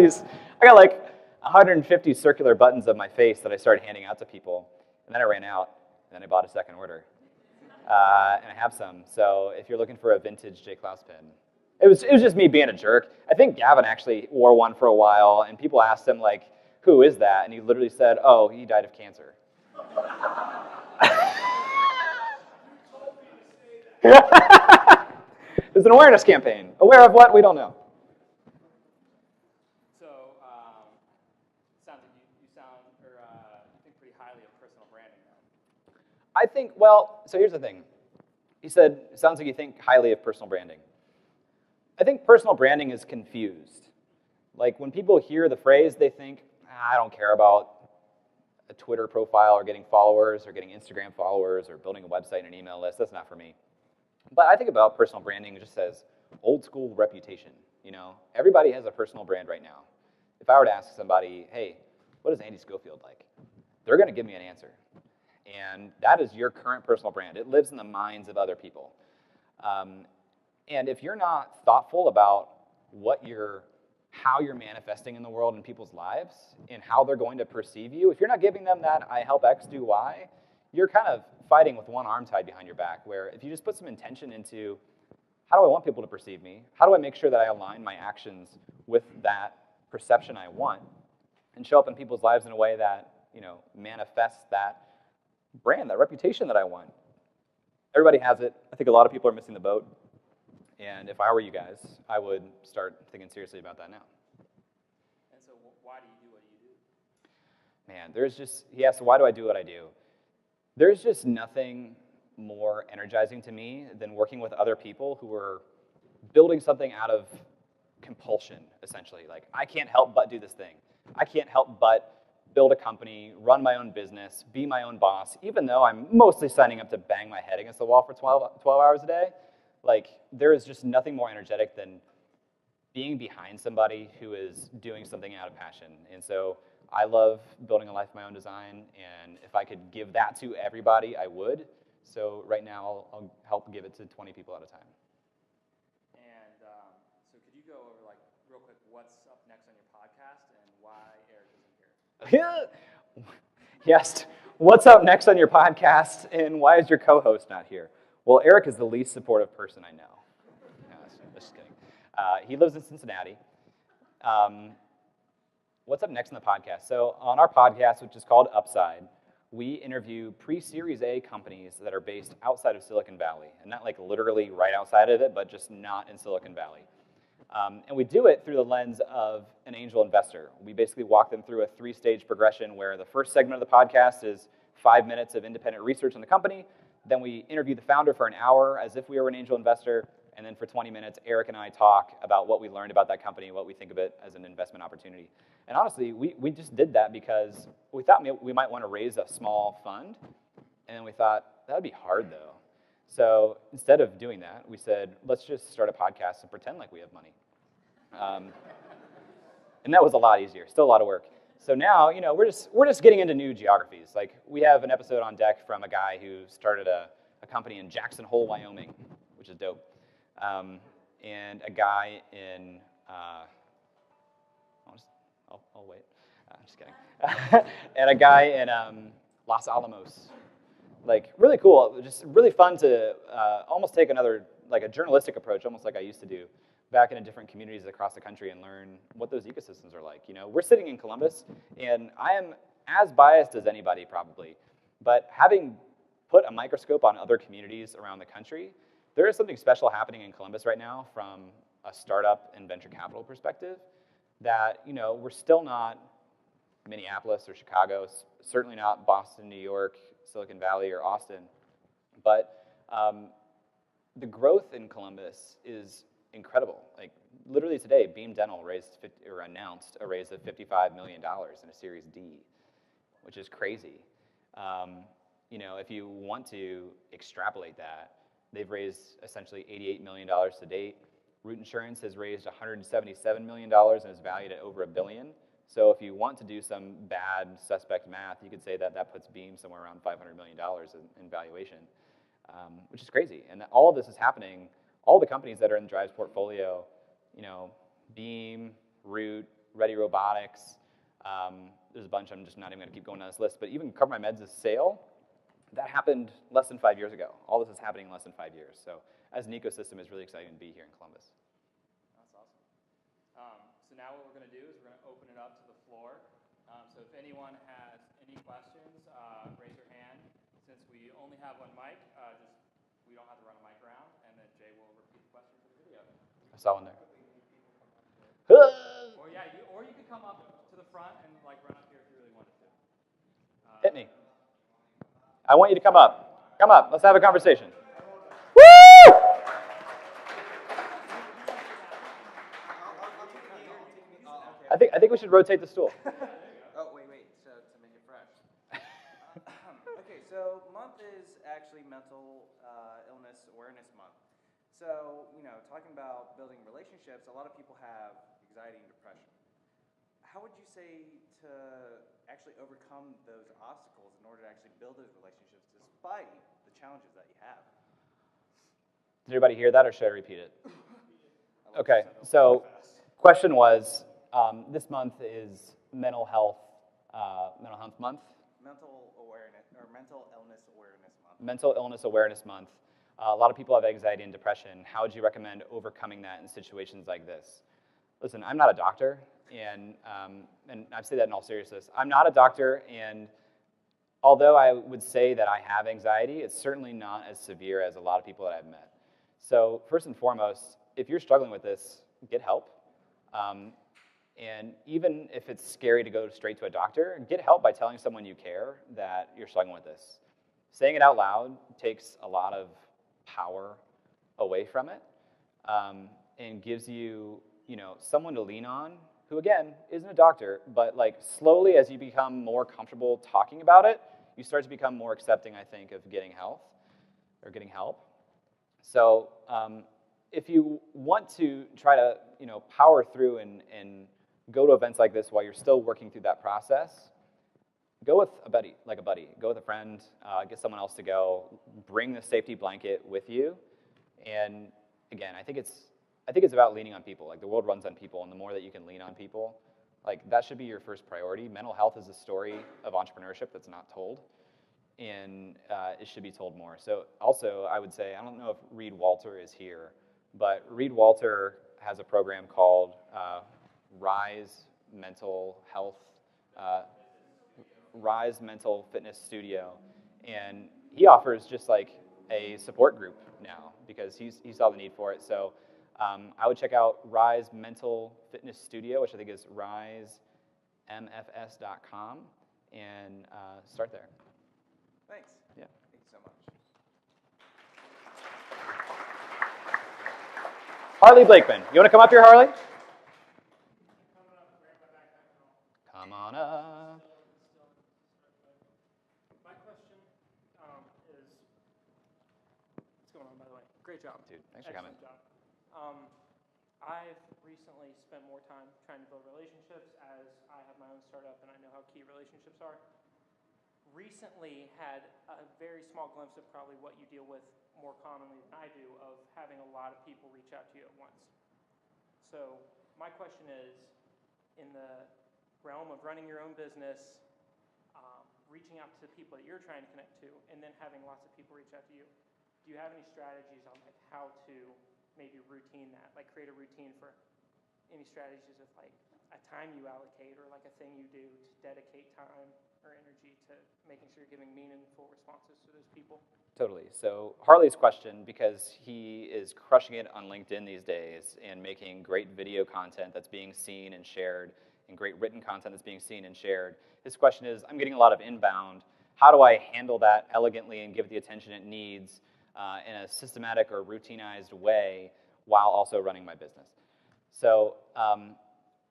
Speaker 2: like 150 circular buttons of my face that I started handing out to people. And then I ran out, and then I bought a second order. And I have some. So if you're looking for a vintage Jay Clouse pin, it was just me being a jerk. I think Gavin actually wore one for a while, and people asked him, like, who is that? And he literally said, oh, he died of cancer. It's an awareness campaign. Aware of what? We don't know.
Speaker 3: So, sounds like you think pretty highly of personal branding, though.
Speaker 2: I think, well, so here's the thing. He said, it sounds like you think highly of personal branding. I think personal branding is confused. Like, when people hear the phrase, they think, I don't care about a Twitter profile or getting followers or getting Instagram followers or building a website and an email list. That's not for me. But I think about personal branding just as old school reputation. Everybody has a personal brand right now. If I were to ask somebody, hey, what is Andy Schofield like? They're going to give me an answer. And that is your current personal brand. It lives in the minds of other people. And if you're not thoughtful about how you're manifesting in the world in people's lives and how they're going to perceive you, if you're not giving them that I help X do Y, you're kind of fighting with one arm tied behind your back, where if you just put some intention into
Speaker 1: how do I want people to perceive me? How do I make sure that I align my actions with that perception I want and show up in people's lives in a way that, manifests that brand, that reputation that I want? Everybody has it. I think a lot of people are missing the boat. And if I were you guys, I would start thinking seriously about that now.
Speaker 3: And so why do you do what you do?
Speaker 1: Man, he asked, why do I do what I do? There's just nothing more energizing to me than working with other people who are building something out of compulsion, essentially. Like, I can't help but do this thing. I can't help but build a company, run my own business, be my own boss, even though I'm mostly signing up to bang my head against the wall for 12 hours a day. Like, there is just nothing more energetic than being behind somebody who is doing something out of passion. And so I love building a life of my own design, and if I could give that to everybody, I would. So right now, I'll help give it to 20 people at a time.
Speaker 3: And so could you go over, like, real quick, what's up next on your podcast and why Eric isn't here?
Speaker 1: Yes. What's up next on your podcast, and why is your co-host not here? Well, Eric is the least supportive person I know. No, just kidding. He lives in Cincinnati. What's up next on the podcast? So on our podcast, which is called Upside, we interview pre-Series A companies that are based outside of Silicon Valley, and not like literally right outside of it, but just not in Silicon Valley. And we do it through the lens of an angel investor. We basically walk them through a 3-stage progression where the first segment of the podcast is 5 minutes of independent research on the company. Then we interview the founder for an hour as if we were an angel investor. And then for 20 minutes, Eric and I talk about what we learned about that company, what we think of it as an investment opportunity. And honestly, we just did that because we thought we might want to raise a small fund. And we thought, that would be hard, though. So instead of doing that, we said, let's just start a podcast and pretend like we have money. And that was a lot easier, still a lot of work. So now, we're just getting into new geographies. Like, we have an episode on deck from a guy who started a company in Jackson Hole, Wyoming, which is dope. And a guy in, I'll wait. Just kidding. And a guy in Los Alamos. Like, really cool. Just really fun to almost take another, like a journalistic approach, almost like I used to do, back into different communities across the country and learn what those ecosystems are like. We're sitting in Columbus, and I am as biased as anybody probably, but having put a microscope on other communities around the country, there is something special happening in Columbus right now from a startup and venture capital perspective that, we're still not Minneapolis or Chicago, certainly not Boston, New York, Silicon Valley, or Austin, but the growth in Columbus is incredible. Like, literally today, Beam Dental announced a raise of $55 million in a Series D, which is crazy. If you want to extrapolate that, they've raised essentially $88 million to date. Root Insurance has raised $177 million and is valued at over $1 billion. So if you want to do some bad suspect math, you could say that puts Beam somewhere around $500 million in valuation, which is crazy. And all of this is happening. All the companies that are in Drive's portfolio, Beam, Root, Ready Robotics, there's a bunch, I'm just not even going to keep going down this list, but even Cover My Meds' sale, that happened less than 5 years ago. All this is happening in less than 5 years. So as an ecosystem, it's really exciting to be here in Columbus.
Speaker 3: That's awesome. So now what we're going to do is we're going to open it up to the floor. So if anyone has any questions, raise your hand. Since we only have one mic, we don't have to run a mic around, and then Jay will repeat the question for the video.
Speaker 1: I saw one there.
Speaker 3: Or you could come up to the front and run up here if you really wanted to.
Speaker 1: Hit me. I want you to come up. Come up. Let's have a conversation. Woo! I think we should rotate the stool.
Speaker 4: Oh, wait. So to make it fresh. Okay, so month is actually Mental Illness Awareness Month. So, talking about building relationships, a lot of people have anxiety and depression. How would you say to actually overcome those obstacles in order to actually build those relationships despite the challenges that you have?
Speaker 1: Did everybody hear that, or should I repeat it? Okay, so question was, this month is Mental Health Month?
Speaker 4: Mental Illness Awareness Month.
Speaker 1: Mental Illness Awareness Month.
Speaker 2: A lot of people have anxiety and depression. How would you recommend overcoming that in situations like this? Listen, I'm not a doctor, and I say that in all seriousness. I'm not a doctor, and although I would say that I have anxiety, it's certainly not as severe as a lot of people that I've met. So first and foremost, if you're struggling with this, get help. And even if it's scary to go straight to a doctor, get help by telling someone you care that you're struggling with this. Saying it out loud takes a lot of power away from it, and gives you, someone to lean on who, again, isn't a doctor, but like slowly as you become more comfortable talking about it, you start to become more accepting, I think, of getting help. So if you want to try to, power through and go to events like this while you're still working through that process, go with a buddy, Go with a friend, get someone else to go, bring the safety blanket with you. And again, I think it's about leaning on people. Like, the world runs on people, and the more that you can lean on people, like, that should be your first priority. Mental health is a story of entrepreneurship that's not told, and it should be told more. So also, I would say, I don't know if Reed Walter is here, but Reed Walter has a program called Rise Mental Fitness Studio, and he offers just like a support group now because he saw the need for it. So I would check out Rise Mental Fitness Studio, which I think is risemfs.com, and start there.
Speaker 4: Thanks.
Speaker 2: Yeah.
Speaker 4: Thank you so much.
Speaker 2: Harley Blakeman, you want to come up here, Harley? Come on up.
Speaker 5: My question is, what's going on, by the way? Great job.
Speaker 2: Dude, thanks for coming.
Speaker 5: Excellent job. I've recently spent more time trying to build relationships as I have my own startup and I know how key relationships are. Recently had a very small glimpse of probably what you deal with more commonly than I do, of having a lot of people reach out to you at once. So my question is, in the realm of running your own business, reaching out to people that you're trying to connect to, and then having lots of people reach out to you, do you have any strategies on like how to maybe routine that, like create a routine for any strategies of like a time you allocate or like a thing you do to dedicate time or energy to making sure you're giving meaningful responses to those people?
Speaker 2: Totally. So Harley's question, because he is crushing it on LinkedIn these days and making great video content that's being seen and shared, and great written content that's being seen and shared. His question is, I'm getting a lot of inbound. How do I handle that elegantly and give it the attention it needs in a systematic or routinized way while also running my business? So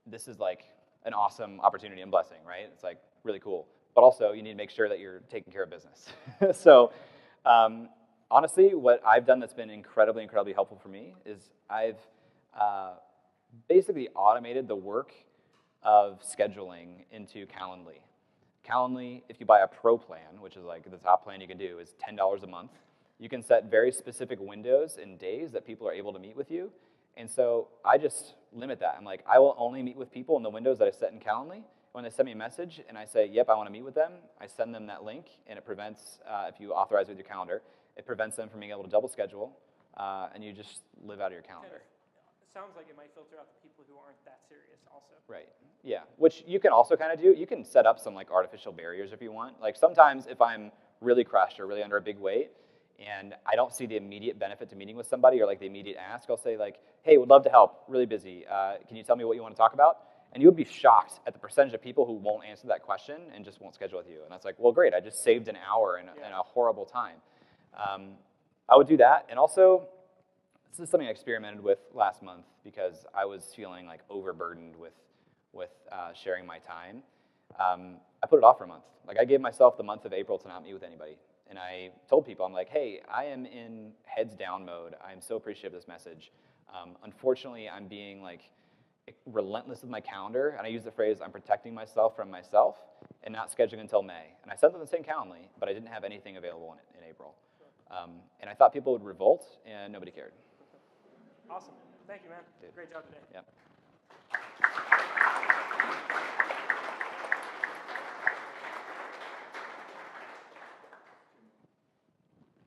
Speaker 2: this is like an awesome opportunity and blessing, right? It's like really cool. But also, you need to make sure that you're taking care of business. So honestly, what I've done that's been incredibly, incredibly helpful for me is I've basically automated the work of scheduling into Calendly. Calendly, if you buy a pro plan, which is like the top plan you can do, is $10 a month. You can set very specific windows and days that people are able to meet with you. And so I just limit that. I'm like, I will only meet with people in the windows that I set in Calendly. When they send me a message and I say, yep, I want to meet with them, I send them that link, and it prevents, if you authorize with your calendar, it prevents them from being able to double schedule, and you just live out of your calendar.
Speaker 5: It sounds like it might filter out the people who aren't that serious also.
Speaker 2: Right, yeah, which you can also kind of do. You can set up some like artificial barriers if you want. Like sometimes if I'm really crushed or really under a big weight, and I don't see the immediate benefit to meeting with somebody or like the immediate ask, I'll say like, hey, would love to help, really busy. Can you tell me what you want to talk about? And you would be shocked at the percentage of people who won't answer that question and just won't schedule with you. And that's like, well, great, I just saved an hour in a horrible time. I would do that. And also, this is something I experimented with last month because I was feeling like overburdened with sharing my time. I put it off for a month. Like I gave myself the month of April to not meet with anybody. And I told people, I'm like, hey, I am in heads down mode. I'm so appreciative of this message. Unfortunately, I'm being like relentless with my calendar, and I use the phrase, I'm protecting myself from myself, and not scheduling until May. And I sent them the same Calendly, but I didn't have anything available in April. And I thought people would revolt, and nobody cared.
Speaker 5: Awesome. Thank you, man.
Speaker 2: Dude.
Speaker 5: Great job today.
Speaker 2: Yep.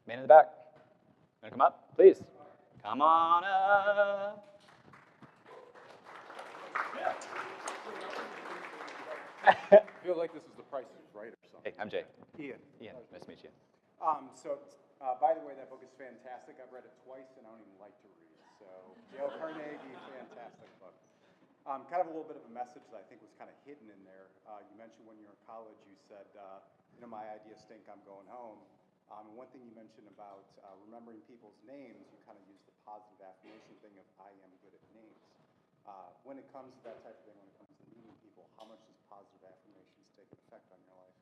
Speaker 2: Man in the back.
Speaker 1: Wanna come up, please? Come on up.
Speaker 6: I feel like this is The Price is Right or something.
Speaker 1: Hey, I'm Jay.
Speaker 6: Ian.
Speaker 1: Ian, nice to meet you.
Speaker 6: By the way, that book is fantastic. I've read it twice, and I don't even like to read. So, Dale Carnegie, fantastic book. Kind of a little bit of a message that I think was kind of hidden in there. You mentioned when you were in college, you said, my ideas stink, I'm going home. And one thing you mentioned about remembering people's names, you kind of used the positive affirmation thing of I am good at names. When it comes to that type of thing, when it comes to meeting people, how much does positive affirmations take an effect on your life?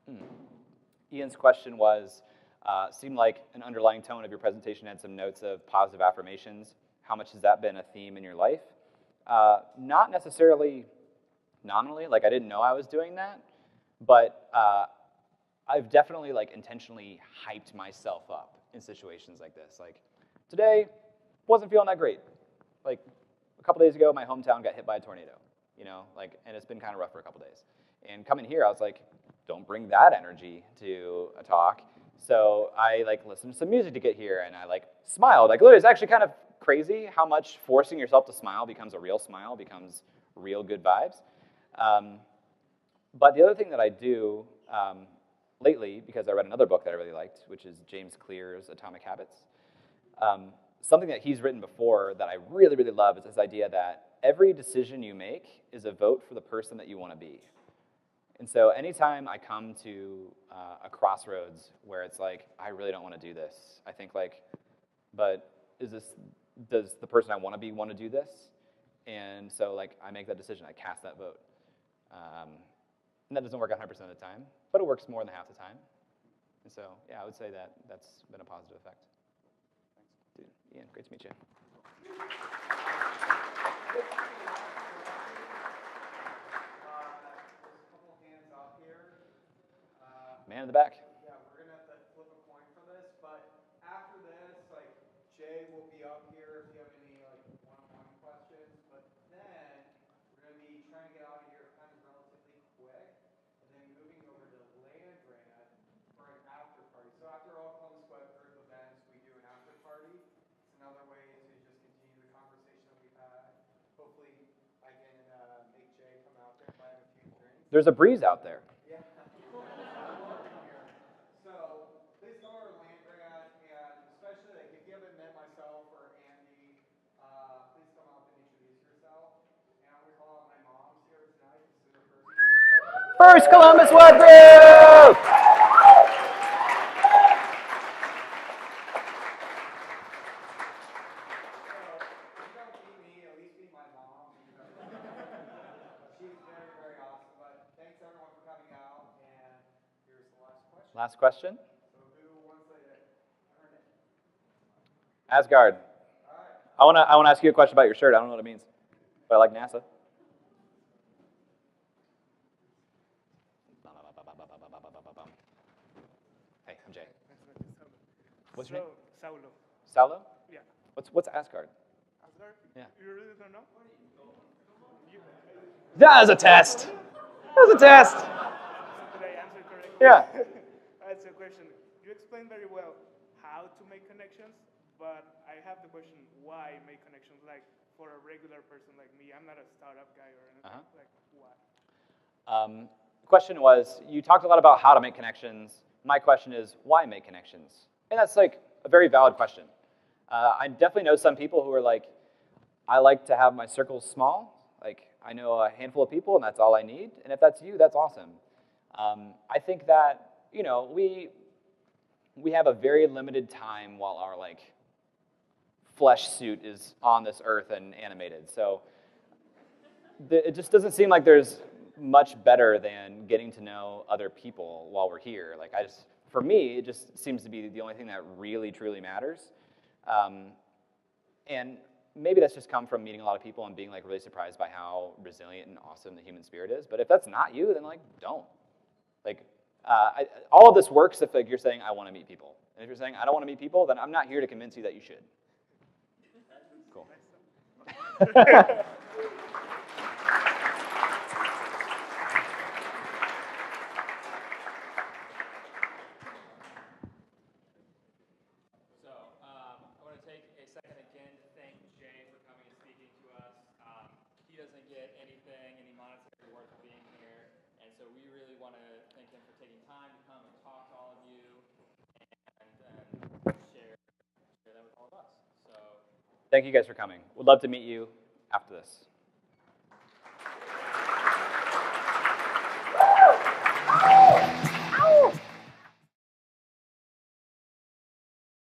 Speaker 1: Ian's question was, seemed like an underlying tone of your presentation had some notes of positive affirmations. How much has that been a theme in your life? Not necessarily nominally, like I didn't know I was doing that, but I've definitely like intentionally hyped myself up in situations like this. Like today, wasn't feeling that great. Like a couple days ago, my hometown got hit by a tornado, and it's been kind of rough for a couple days. And coming here, I was like, don't bring that energy to a talk. So I listened to some music to get here, and I smiled. Literally, it's actually kind of crazy how much forcing yourself to smile becomes a real smile, becomes real good vibes. But the other thing that I do lately, because I read another book that I really liked, which is James Clear's Atomic Habits, something that he's written before that I really, really love is this idea that every decision you make is a vote for the person that you want to be. And so anytime I come to a crossroads where it's like, I really don't want to do this, I think but does the person I want to be want to do this? And so I make that decision, I cast that vote. And that doesn't work 100% of the time, but it works more than half the time. And so, yeah, I would say that that's been a positive effect. Thanks. Dude, Ian, great to meet you. Man in the back.
Speaker 6: Yeah, we're going to have to flip a coin for this, but after this, Jay will be up here if you have any, one-on-one questions, but then we're going to be trying to get out of here kind of relatively quick, and then moving over to Land Grant for an after party. So after all Columbus Web group events, we do an after party. It's another way to just continue the conversation that we've had. Hopefully, I can make Jay come out there and buy him a few drinks.
Speaker 1: There's a breeze out there. First Columbus Web Group! Last question? Asgard. I want to ask you a question about your shirt. I don't know what it means, but I like NASA. Hey, I'm Jay. What's your name?
Speaker 7: Saulo.
Speaker 1: Saulo?
Speaker 7: Yeah.
Speaker 1: What's Asgard?
Speaker 7: Asgard?
Speaker 1: Yeah.
Speaker 7: You really don't know?
Speaker 1: That was a test. That was a test.
Speaker 7: Did I answer correctly?
Speaker 1: Yeah.
Speaker 7: That's a question. You explained very well how to make connections, but I have the question, why make connections? Like, for a regular person like me, I'm not a startup guy or anything. Like, why?
Speaker 1: The question was, you talked a lot about how to make connections. My question is, why make connections? And that's a very valid question. I definitely know some people who are like, I like to have my circles small. I know a handful of people, and that's all I need. And if that's you, that's awesome. I think that, we have a very limited time while our flesh suit is on this earth and animated. So it just doesn't seem like there's much better than getting to know other people while we're here. For me, it just seems to be the only thing that really, truly matters. And maybe that's just come from meeting a lot of people and being really surprised by how resilient and awesome the human spirit is. But if that's not you, then don't. All of this works if you're saying, I want to meet people. And if you're saying, I don't want to meet people, then I'm not here to convince you that you should. Cool.
Speaker 3: So I want to
Speaker 2: Thank you guys for coming. Would love to meet you after this.